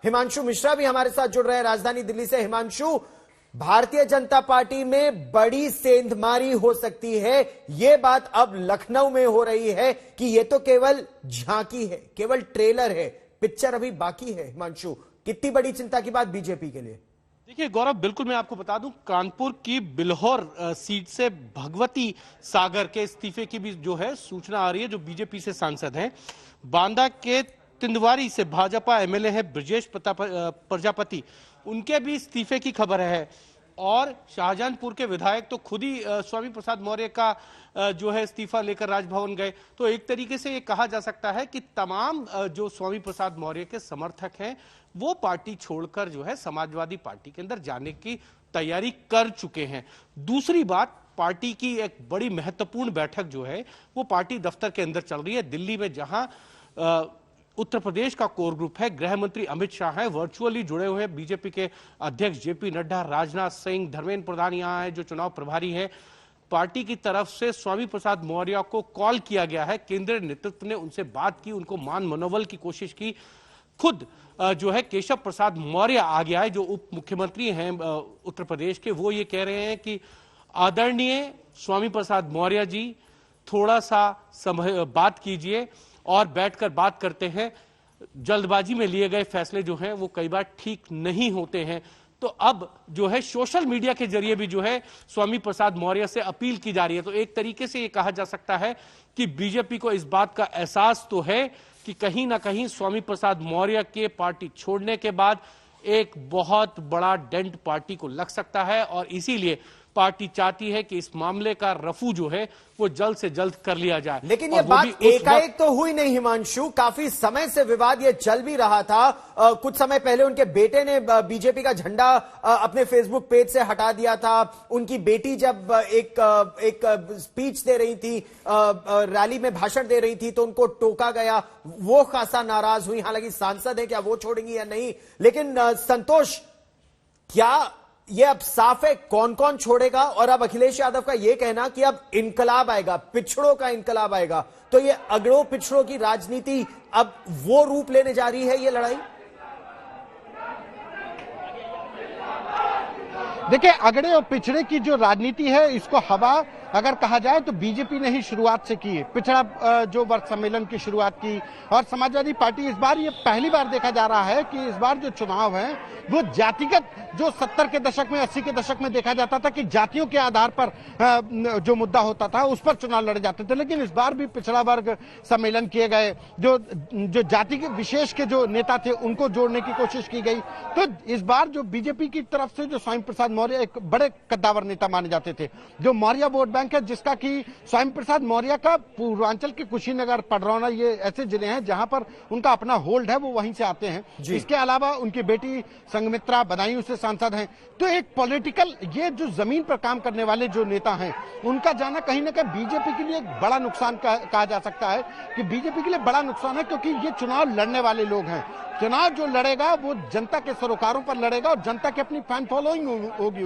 हिमांशु मिश्रा भी हमारे साथ जुड़ रहे हैं राजधानी दिल्ली से। हिमांशु, भारतीय जनता पार्टी में बड़ी सेंधमारी हो सकती है, यह बात अब लखनऊ में हो रही है कि यह तो केवल झांकी है, केवल ट्रेलर है, पिक्चर अभी बाकी है। हिमांशु, कितनी बड़ी चिंता की बात बीजेपी के लिए? देखिए गौरव, बिल्कुल मैं आपको बता दूं, कानपुर की बिल्हौर सीट से भगवती सागर के इस्तीफे की भी जो है सूचना आ रही है, जो बीजेपी से सांसद हैं। बांदा के तिंदवारी से भाजपा एमएलए है ब्रजेश प्रजापति, उनके भी इस्तीफे की खबर है। और शाहजहांपुर के विधायक तो खुद ही स्वामी प्रसाद मौर्य का जो है इस्तीफा लेकर राजभवन गए। तो एक तरीके से ये कहा जा सकता है कि तमाम जो स्वामी प्रसाद मौर्य के समर्थक हैं वो पार्टी छोड़कर जो है समाजवादी पार्टी के अंदर जाने की तैयारी कर चुके हैं। दूसरी बात, पार्टी की एक बड़ी महत्वपूर्ण बैठक जो है वो पार्टी दफ्तर के अंदर चल रही है दिल्ली में, जहां उत्तर प्रदेश का कोर ग्रुप है, गृह मंत्री अमित शाह है, वर्चुअली जुड़े हुए हैं बीजेपी के अध्यक्ष जेपी नड्डा, राजनाथ सिंह, धर्मेंद्र प्रधान यहां है जो चुनाव प्रभारी है। पार्टी की तरफ से स्वामी प्रसाद मौर्य को कॉल किया गया है, केंद्रीय नेतृत्व ने उनसे बात की, उनको मान मनोबल की कोशिश की। खुद जो है केशव प्रसाद मौर्य आ गया है, जो उप मुख्यमंत्री हैं उत्तर प्रदेश के, वो ये कह रहे हैं कि आदरणीय स्वामी प्रसाद मौर्य जी, थोड़ा सा बात कीजिए और बैठकर बात करते हैं। जल्दबाजी में लिए गए फैसले जो हैं वो कई बार ठीक नहीं होते हैं। तो अब जो है सोशल मीडिया के जरिए भी जो है स्वामी प्रसाद मौर्य से अपील की जा रही है। तो एक तरीके से ये कहा जा सकता है कि बीजेपी को इस बात का एहसास तो है कि कहीं ना कहीं स्वामी प्रसाद मौर्य के पार्टी छोड़ने के बाद एक बहुत बड़ा डेंट पार्टी को लग सकता है, और इसीलिए पार्टी चाहती है कि इस मामले का रफू जो है वो जल्द से जल्द कर लिया जाए। लेकिन ये बात एकाएक तो हुई नहीं हिमांशु, काफी समय से विवाद ये चल भी रहा था। कुछ समय पहले उनके बेटे ने बीजेपी का झंडा अपने फेसबुक पेज से हटा दिया था। उनकी बेटी जब एक स्पीच दे रही थी, रैली में भाषण दे रही थी, तो उनको टोका गया, वो खासा नाराज हुई। हालांकि सांसद है, क्या वो छोड़ेंगी या नहीं? लेकिन संतोष, क्या ये अब साफ है कौन कौन छोड़ेगा? और अब अखिलेश यादव का ये कहना कि अब इनकलाब आएगा, पिछड़ों का इनकलाब आएगा, तो ये अगड़ों पिछड़ों की राजनीति अब वो रूप लेने जा रही है ये लड़ाई? देखिए, अगड़े और पिछड़े की जो राजनीति है, इसको हवा अगर कहा जाए तो बीजेपी ने ही शुरुआत से की है। पिछड़ा जो वर्ग सम्मेलन की शुरुआत की, और समाजवादी पार्टी इस बार ये पहली बार देखा जा रहा है कि इस बार जो चुनाव है वो जातिगत, जो 70 के दशक में 80 के दशक में देखा जाता था कि जातियों के आधार पर जो मुद्दा होता था उस पर चुनाव लड़े जाते थे, लेकिन इस बार भी पिछड़ा वर्ग सम्मेलन किए गए, जो जाति के विशेष के जो नेता थे उनको जोड़ने की कोशिश की गई। तो इस बार जो बीजेपी की तरफ से जो स्वामी प्रसाद मौर्य एक बड़े कद्दावर नेता माने जाते थे, जो मौर्य वोट बैंक है, जिसका कि स्वामी प्रसाद मौर्य का पूर्वांचल के कुशीनगर, पडरौना, ये ऐसे जिले हैं जहां पर उनका अपना होल्ड है, वो वहीं से आते हैं। इसके अलावा उनकी बेटी संघमित्रा बदायूं से सांसद हैं। तो एक पॉलिटिकल, ये जो जमीन पर काम करने वाले जो नेता हैं, उनका जाना कहीं ना कहीं बीजेपी के लिए एक बड़ा नुकसान कहा जा सकता है कि बीजेपी के लिए बड़ा नुकसान है, क्योंकि ये चुनाव लड़ने वाले लोग हैं। चुनाव जो लड़ेगा वो जनता के सरोकारों पर लड़ेगा और जनता की अपनी फैन फॉलोइंग होगी।